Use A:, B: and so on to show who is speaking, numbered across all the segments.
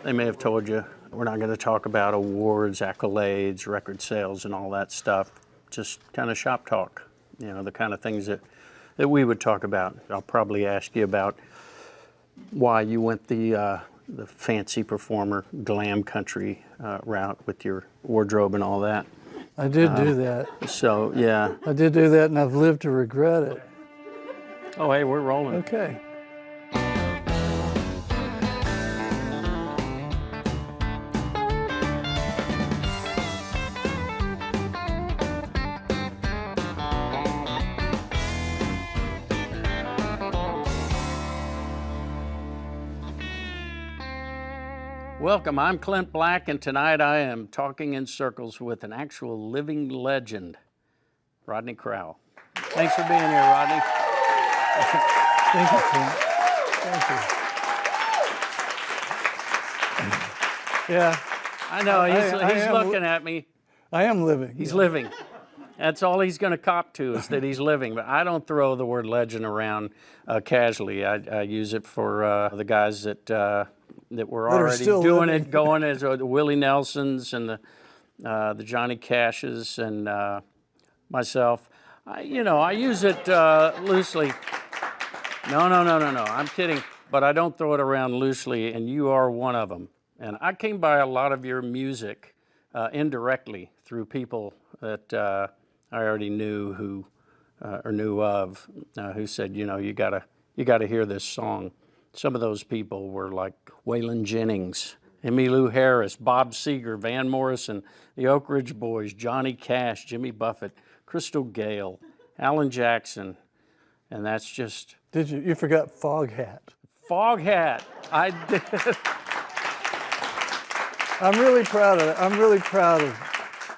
A: They may have told you, we're not going to talk about awards, accolades, record sales, and all that stuff. Just kind of shop talk, you know, the kind of things that we would talk about. I'll probably ask you about why you went the fancy performer, glam country route with your wardrobe and all that.
B: I did do that.
A: So, yeah.
B: I did do that, and I've lived to regret it.
A: Oh, hey, we're rolling.
B: Okay.
A: Welcome, I'm Clint Black, and tonight I am talking in circles with an actual living legend, Rodney Crowell. Thanks for being here, Rodney.
B: Thank you, Clint. Thank you. Yeah.
A: I know, he's looking at me.
B: I am living.
A: He's living. That's all he's going to cop to, is that he's living. But I don't throw the word legend around casually. I use it for the guys that were already doing it, going as the Willie Nelsons and the Johnny Cashes and myself. I use it loosely. No, I'm kidding. But I don't throw it around loosely, and you are one of them. And I came by a lot of your music indirectly through people that I already knew who said, you gotta hear this song. Some of those people were like Waylon Jennings, Emmylou Harris, Bob Seger, Van Morrison, the Oak Ridge Boys, Johnny Cash, Jimmy Buffett, Crystal Gayle, Alan Jackson, and that's just...
B: You forgot Foghat.
A: Foghat, I did.
B: I'm really proud of it.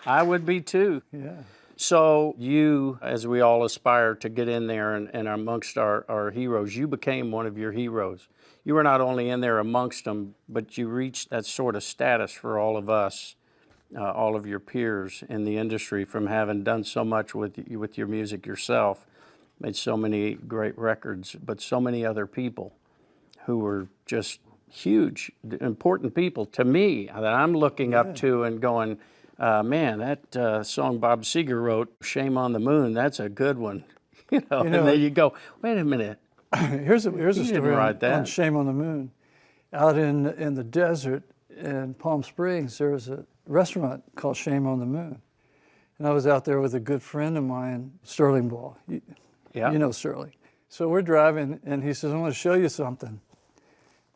A: I would be too.
B: Yeah.
A: So you, as we all aspire to get in there and amongst our heroes, you became one of your heroes. You were not only in there amongst them, but you reached that sort of status for all of us, all of your peers in the industry, from having done so much with your music yourself, made so many great records, but so many other people who were just huge, important people to me that I'm looking up to and going, man, that song Bob Seger wrote, Shame on the Moon, that's a good one. And then you go, wait a minute.
B: Here's a story on Shame on the Moon. Out in the desert in Palm Springs, there was a restaurant called Shame on the Moon. And I was out there with a good friend of mine, Sterling Ball. You know Sterling. So we're driving, and he says, I want to show you something.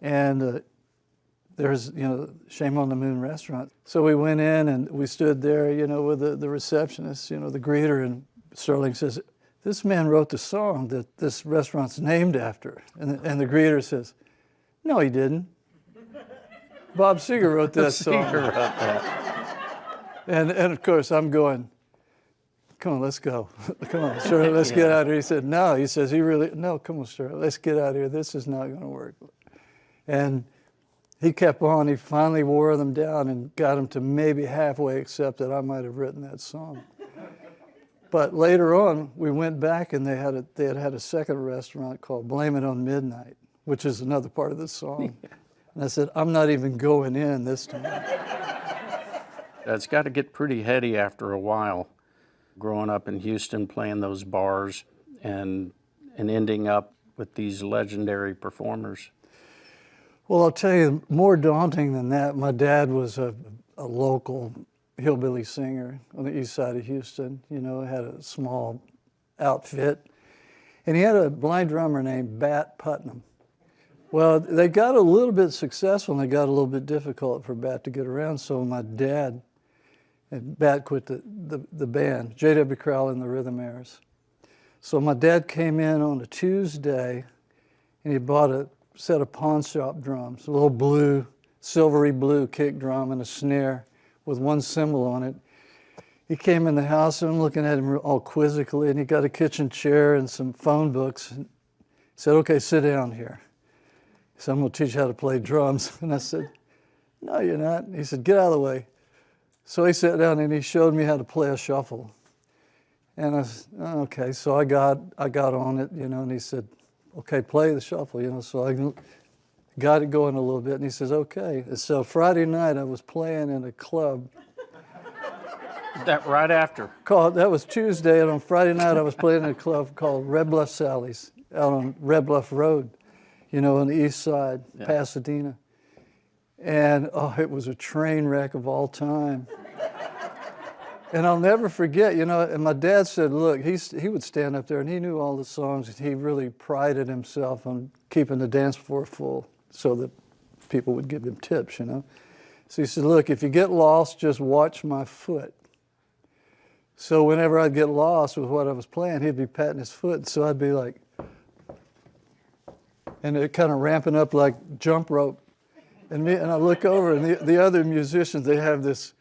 B: And there's, Shame on the Moon restaurant. So we went in and we stood there, with the receptionist, the greeter, and Sterling says, this man wrote the song that this restaurant's named after. And the greeter says, no, he didn't. Bob Seger wrote that song.
A: Seger wrote that.
B: And of course I'm going, come on, let's go. Come on, Sterling, let's get out of here. He said, no, he says, no, come on, Sterling, let's get out of here. This is not going to work. And he kept on. He finally wore them down and got them to maybe halfway accept that I might have written that song. But later on, we went back and they had a second restaurant called Blame It on Midnight, which is another part of the song. And I said, I'm not even going in this time.
A: It's got to get pretty heady after a while, growing up in Houston, playing those bars, and ending up with these legendary performers.
B: Well, I'll tell you, more daunting than that, my dad was a local hillbilly singer on the east side of Houston, had a small outfit. And he had a blind drummer named Bat Putnam. Well, they got a little bit successful and they got a little bit difficult for Bat to get around, so my dad, and Bat quit the band, J.W. Crowell and the Rhythmaires. So my dad came in on a Tuesday and he bought a set of pawn shop drums, a little silvery blue kick drum and a snare with one cymbal on it. He came in the house and I'm looking at him all quizzically, and he got a kitchen chair and some phone books and said, okay, sit down here. He said, I'm going to teach you how to play drums. And I said, no, you're not. He said, get out of the way. So he sat down and he showed me how to play a shuffle. And I said, oh, okay. So I got on it, and he said, okay, play the shuffle, so got it going a little bit, and he says, okay. And so Friday night I was playing in a club.
A: That right after.
B: That was Tuesday, and on Friday night I was playing in a club called Red Bluff Sally's out on Red Bluff Road, on the east side, Pasadena. And it was a train wreck of all time. And I'll never forget, and my dad said, look, he would stand up there and he knew all the songs, and he really prided himself on keeping the dance floor full so that people would give him tips, So he said, look, if you get lost, just watch my foot. So whenever I'd get lost with what I was playing, he'd be patting his foot. So I'd be like, and it kind of ramping up like jump rope. And I look over, and the other musicians, they have this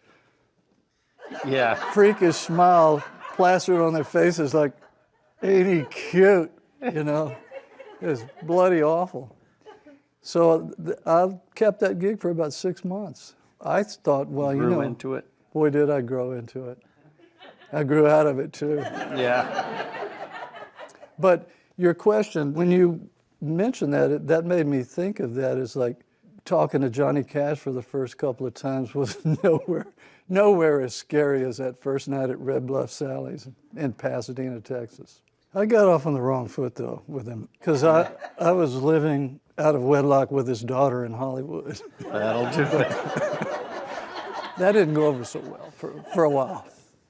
B: freakish smile plastered on their faces like, ain't he cute, It was bloody awful. So I kept that gig for about 6 months. I thought, well,
A: Grew into it.
B: Boy, did I grow into it. I grew out of it too.
A: Yeah.
B: But your question, when you mentioned that, that made me think of that as like talking to Johnny Cash for the first couple of times was nowhere as scary as that first night at Red Bluff Sally's in Pasadena, Texas. I got off on the wrong foot though with him because I was living out of wedlock with his daughter in Hollywood.
A: That'll do it.
B: That didn't go over so well for a while.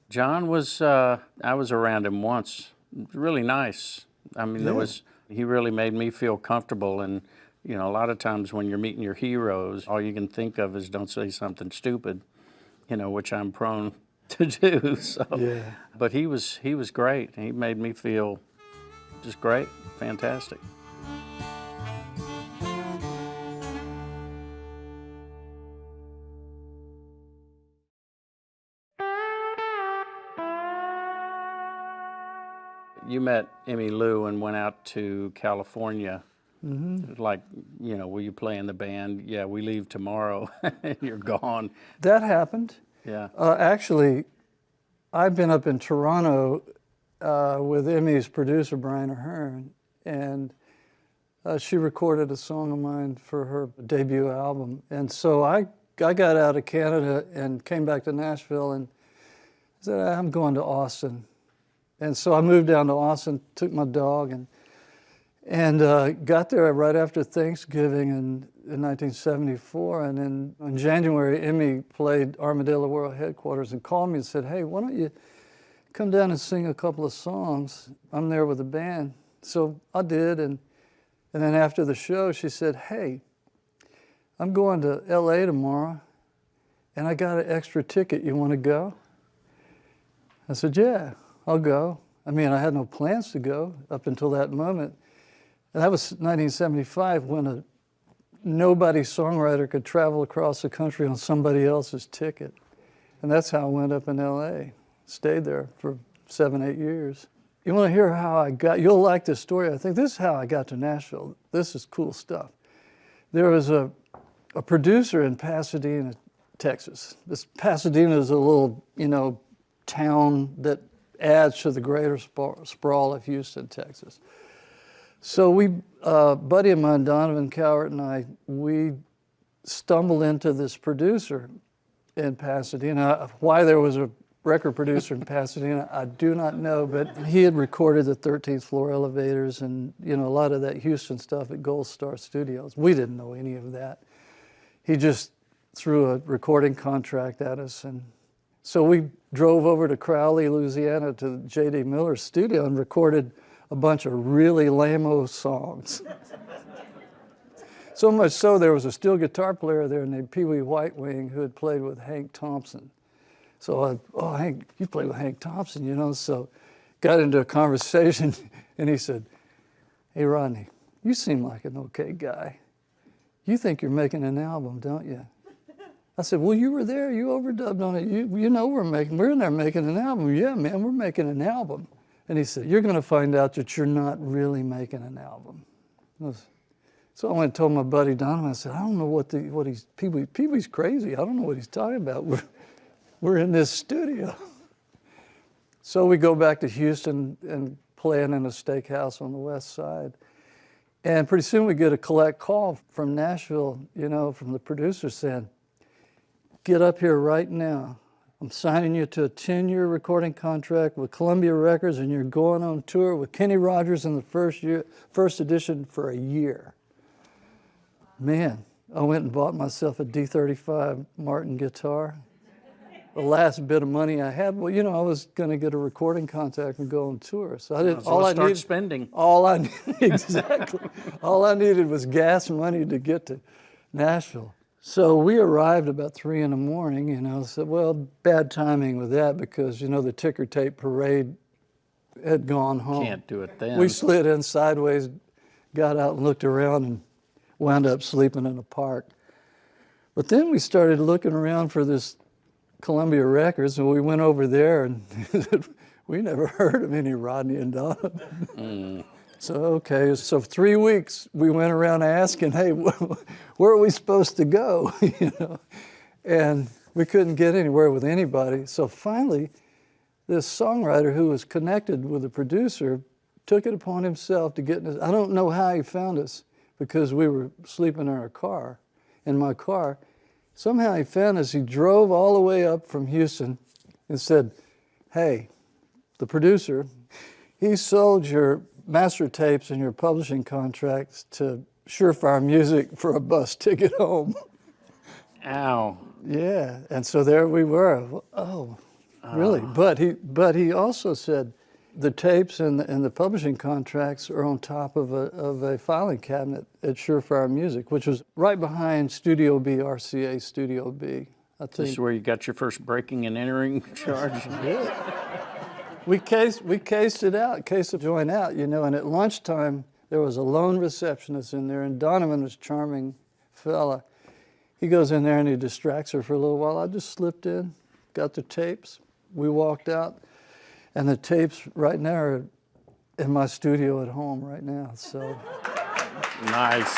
A: John I was around him once. Really nice. I mean, he really made me feel comfortable. And, a lot of times when you're meeting your heroes, all you can think of is don't say something stupid, which I'm prone to do. So, But he was great. He made me feel just great, fantastic. You met Emmy Lou and went out to California. Mm-hmm. Like, will you play in the band? Yeah, we leave tomorrow and you're gone.
B: That happened.
A: Yeah.
B: Actually, I've been up in Toronto with Emmy's producer, Brian Ahern, and she recorded a song of mine for her debut album. And so I got out of Canada and came back to Nashville and said, I'm going to Austin. And so I moved down to Austin, took my dog, and got there right after Thanksgiving in 1974. And then in January, Emmy played Armadillo World Headquarters and called me and said, hey, why don't you come down and sing a couple of songs? I'm there with the band. So I did, and then after the show, she said, hey, I'm going to LA tomorrow, and I got an extra ticket. You want to go? I said, yeah. I'll go. I mean, I had no plans to go up until that moment. And that was 1975 when nobody songwriter could travel across the country on somebody else's ticket. And that's how I went up in LA. Stayed there for 7-8 years. You want to hear how you'll like this story. I think this is how I got to Nashville. This is cool stuff. There was a producer in Pasadena, Texas. Pasadena is a little, town that adds to the greater sprawl of Houston, Texas. So buddy of mine, Donovan Cowart, and we stumbled into this producer in Pasadena. Why there was a record producer in Pasadena, I do not know, but he had recorded the 13th Floor Elevators and a lot of that Houston stuff at Gold Star Studios. We didn't know any of that. He just threw a recording contract at us, and so we drove over to Crowley, Louisiana to J.D. Miller's studio and recorded a bunch of really lame-o songs. So much so there was a steel guitar player there named Pee Wee Whitewing who had played with Hank Thompson. So Hank, you played with Hank Thompson, so got into a conversation and he said, hey Rodney, you seem like an okay guy. You think you're making an album, don't you? I said, well, you were there, you overdubbed on it. We're in there making an album. Yeah, man, we're making an album. And he said, you're gonna find out that you're not really making an album. So I went and told my buddy Donovan, I said, I don't know what he's, Pee Wee's crazy. I don't know what he's talking about. We're in this studio. So we go back to Houston and playing in a steakhouse on the west side. And pretty soon we get a collect call from Nashville, you know, from the producer saying, get up here right now. I'm signing you to a 10-year recording contract with Columbia Records, and you're going on tour with Kenny Rogers in the first edition for a year. Man, I went and bought myself a D35 Martin guitar. The last bit of money I had, well, you know, I was going to get a recording contract and go on tour. So I didn't. All I needed,
A: spending.
B: all I exactly, all I needed was gas money to get to Nashville. So we arrived about 3 in the morning, you know. So well, bad timing with that because you know the ticker tape parade had gone home.
A: Can't do it then.
B: We slid in sideways, got out and looked around, and wound up sleeping in a park. But then we started looking around for this Columbia Records, and we went over there, and we never heard of any Rodney and Donovan. So, okay, so 3 weeks we went around asking, hey, where are we supposed to go? You know, and we couldn't get anywhere with anybody. So finally, this songwriter who was connected with the producer took it upon himself to get in I don't know how he found us because we were sleeping in our car, in my car. Somehow he found us. He drove all the way up from Houston and said, hey, the producer, he sold your master tapes and your publishing contracts to Surefire Music for a bus ticket home.
A: Ow.
B: Yeah, and so there we were. Oh, really? But he also said the tapes and the publishing contracts are on top of a filing cabinet at Surefire Music, which was right behind Studio B, RCA Studio B. I think.
A: This is where you got your first breaking and entering charge?
B: Yeah. We cased the joint out, you know, and at lunchtime, there was a lone receptionist in there, and Donovan was a charming fella. He goes in there and he distracts her for a little while. I just slipped in, got the tapes. We walked out, and the tapes right now are in my studio at home right now, so.
A: Nice.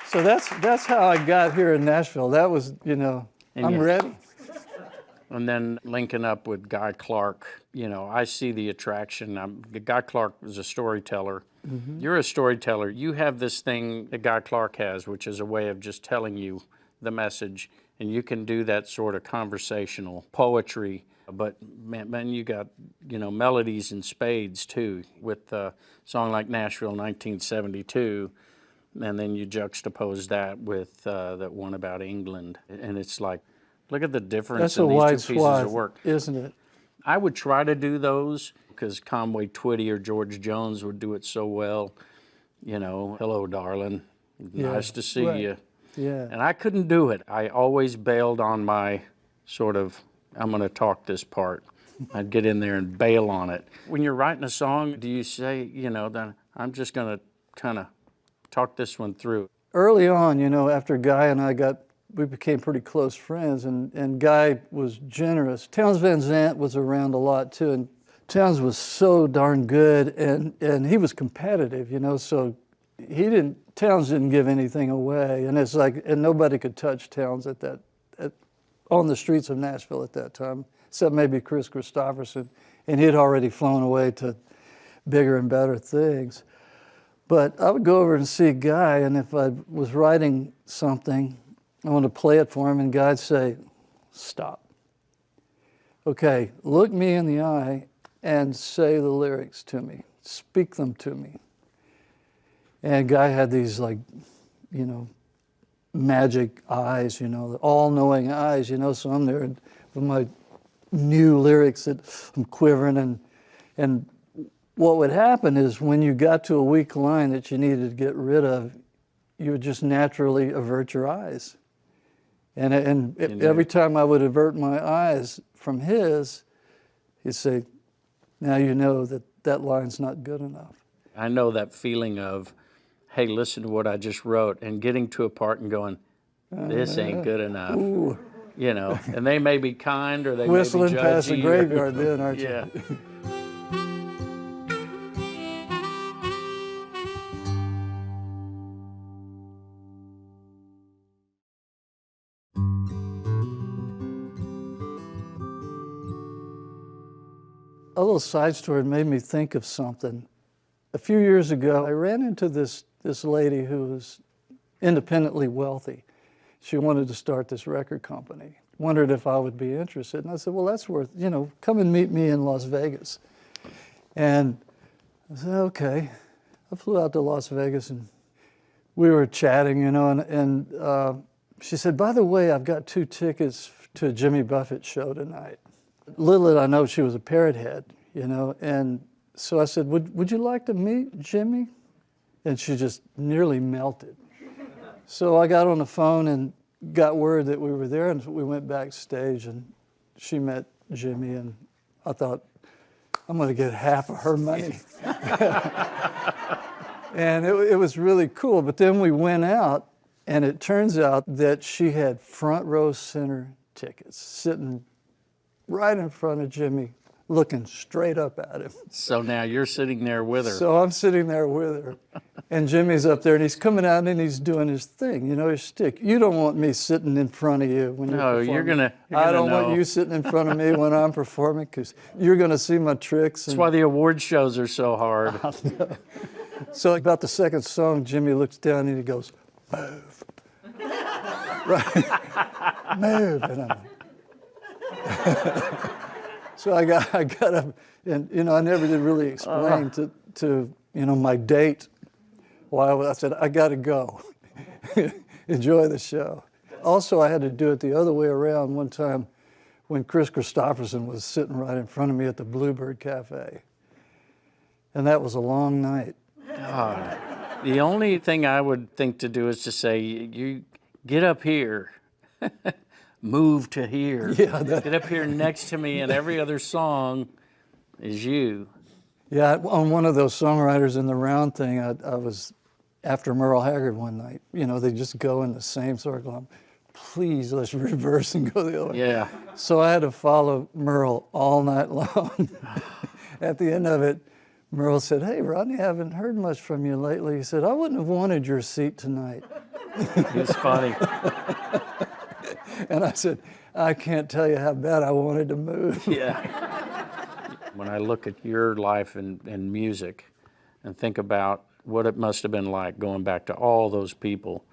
B: So that's how I got here in Nashville. That was, you know, I'm ready.
A: And then linking up with Guy Clark, you know, I see the attraction. Guy Clark was a storyteller. Mm-hmm. You're a storyteller. You have this thing that Guy Clark has, which is a way of just telling you the message, and you can do that sort of conversational poetry. But man, you got, you know, melodies in spades too, with a song like Nashville 1972, and then you juxtapose that with that one about England, and it's like, look at the difference in these two pieces of work.
B: Isn't it?
A: I would try to do those because Conway Twitty or George Jones would do it so well. You know, hello, darling. Nice to see you.
B: Yeah.
A: And I couldn't do it. I always bailed on my sort of, I'm going to talk this part. I'd get in there and bail on it. When you're writing a song, do you say, you know, then I'm just going to kind of talk this one through?
B: Early on, you know, after Guy and I we became pretty close friends, and Guy was generous. Townes Van Zandt was around a lot too, and Townes was so darn good, and he was competitive, you know, so Townes didn't give anything away, and it's like, and nobody could touch Townes on the streets of Nashville at that time, except maybe Chris Christopherson, and he'd already flown away to bigger and better things. But I would go over and see Guy, and if I was writing something, I want to play it for him, and Guy'd say, stop. Okay, look me in the eye and say the lyrics to me. Speak them to me. And Guy had these, like, you know, magic eyes, you know, all-knowing eyes, you know, so I'm there with my new lyrics that I'm quivering, and what would happen is when you got to a weak line that you needed to get rid of, you would just naturally avert your eyes. And every time I would avert my eyes from his, he'd say, now you know that line's not good enough.
A: I know that feeling of, hey, listen to what I just wrote, and getting to a part and going, this ain't good enough.
B: Ooh.
A: You know, and they may be kind or they
B: Whistling
A: may be judgy.
B: past the graveyard then, aren't you?
A: Yeah.
B: A little side story made me think of something. a few years ago, I ran into this lady who was independently wealthy. She wanted to start this record company. Wondered if I would be interested. And I said, well, that's worth, come and meet me in Las Vegas. And I said, okay. I flew out to Las Vegas and we were chatting, and she said, by the way, I've got 2 tickets to a Jimmy Buffett show tonight. Little did I know she was a parrot head, and so I said, would you like to meet Jimmy? And she just nearly melted. So I got on the phone and got word that we were there, and we went backstage, and she met Jimmy, and I thought, I'm going to get half of her money. And it was really cool. But then we went out, and it turns out that she had front row center tickets, sitting right in front of Jimmy, looking straight up at him.
A: So now you're sitting there with her.
B: So I'm sitting there with her, and Jimmy's up there, and he's coming out and he's doing his thing, his shtick. You don't want me sitting in front of you when you're performing.
A: You're gonna
B: I don't
A: know.
B: want you sitting in front of me when I'm performing, because you're going to see my tricks.
A: That's why the award shows are so hard.
B: So about the second song, Jimmy looks down and he goes, move. Right, move. And I'm so I got up, and I never did really explain to my date why I said I got to go. Enjoy the show. Also, I had to do it the other way around one time when Chris Christopherson was sitting right in front of me at the Bluebird Cafe, and that was a long night.
A: God, the only thing I would think to do is to say, you get up here. Move to here.
B: Yeah,
A: get up here next to me, and every other song is you.
B: Yeah, on one of those songwriters in the round thing, I was after Merle Haggard one night. They just go in the same circle. Please, let's reverse and go the other way.
A: Yeah.
B: So I had to follow Merle all night long. At the end of it, Merle said, hey, Rodney, I haven't heard much from you lately. He said, I wouldn't have wanted your seat tonight.
A: It's funny.
B: And I said, I can't tell you how bad I wanted to move.
A: Yeah. When I look at your life and music and think about what it must have been like going back to all those people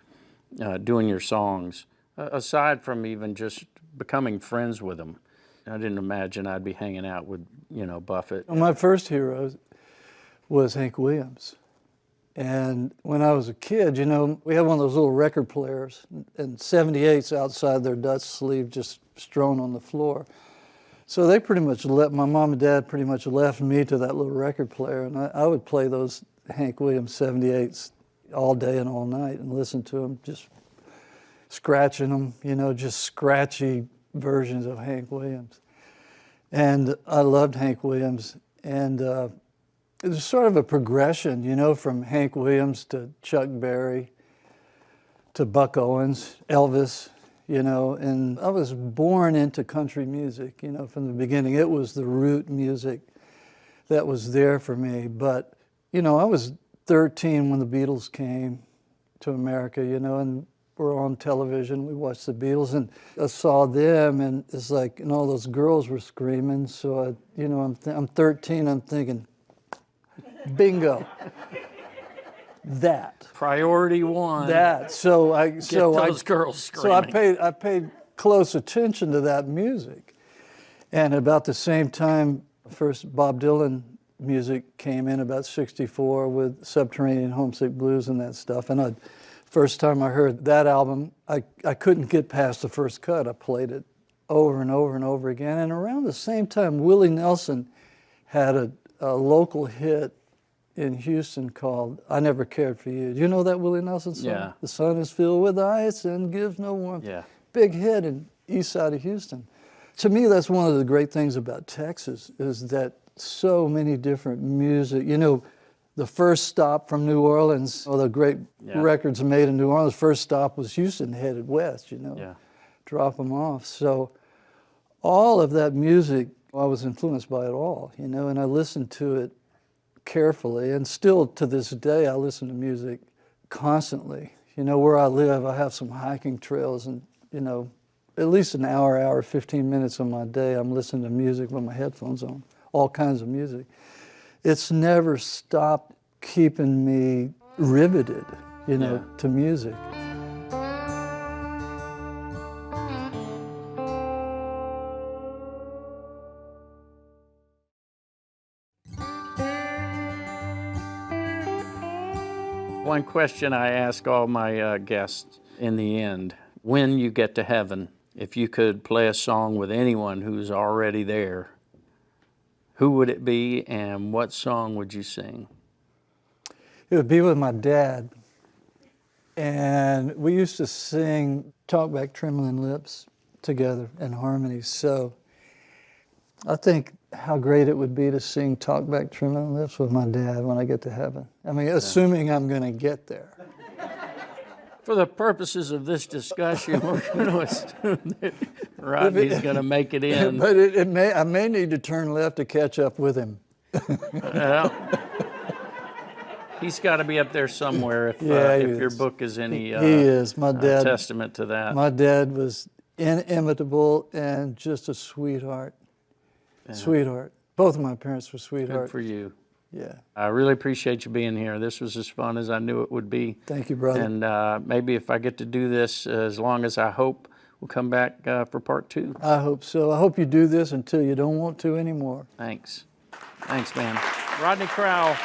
A: doing your songs, aside from even just becoming friends with them, I didn't imagine I'd be hanging out with, Buffett.
B: My first hero was Hank Williams. And when I was a kid, we had one of those little record players, and 78s outside their Dutch sleeve just strewn on the floor. So they my mom and dad pretty much left me to that little record player, and I would play those Hank Williams 78s all day and all night and listen to them, just scratching them, just scratchy versions of Hank Williams. And I loved Hank Williams, and it was sort of a progression, from Hank Williams to Chuck Berry to Buck Owens, Elvis, and I was born into country music, from the beginning. It was the root music that was there for me. But, I was 13 when the Beatles came to America, and we're on television. We watched the Beatles, and I saw them, and it's like, and all those girls were screaming. So, I'm 13, I'm thinking, bingo. That.
A: Priority one.
B: That. So
A: Get those girls screaming.
B: So I paid close attention to that music. And about the same time, first Bob Dylan music came in, about 64, with Subterranean Homesick Blues and that stuff. And first time I heard that album, I couldn't get past the first cut. I played it over and over and over again. And around the same time, Willie Nelson had a local hit in Houston called I Never Cared for You. Do you know that Willie Nelson song?
A: Yeah.
B: The sun is filled with ice and gives no warmth.
A: Yeah.
B: Big hit in east side of Houston. To me, that's one of the great things about Texas, is that so many different music. The first stop from New Orleans, all the great records made in New Orleans, first stop was Houston, headed west,
A: Yeah.
B: Drop them off. So all of that music, I was influenced by it all, and I listened to it carefully, and still to this day I listen to music constantly. Where I live, I have some hiking trails, and at least an hour, 15 minutes of my day I'm listening to music with my headphones on, all kinds of music. It's never stopped keeping me riveted, you know,
A: Yeah.
B: to music.
A: One question I ask all my guests in the end, when you get to heaven, if you could play a song with anyone who's already there, who would it be and what song would you sing?
B: It would be with my dad. And we used to sing Talk Back Trembling Lips together in harmony. So I think how great it would be to sing Talk Back Trembling Lips with my dad when I get to heaven. I mean, assuming I'm going to get there.
A: For the purposes of this discussion, we're going to assume that Rodney's going to make it in.
B: But I may need to turn left to catch up with him.
A: Well, he's got to be up there somewhere if your book is any
B: he is. My dad,
A: testament to that.
B: My dad was inimitable and just a sweetheart. Yeah. Sweetheart. Both of my parents were sweethearts.
A: Good for you.
B: Yeah.
A: I really appreciate you being here. This was as fun as I knew it would be.
B: Thank you, brother.
A: And maybe if I get to do this as long as I hope, we'll come back for part 2.
B: I hope so. I hope you do this until you don't want to anymore.
A: Thanks. Thanks, man. Rodney Crowell.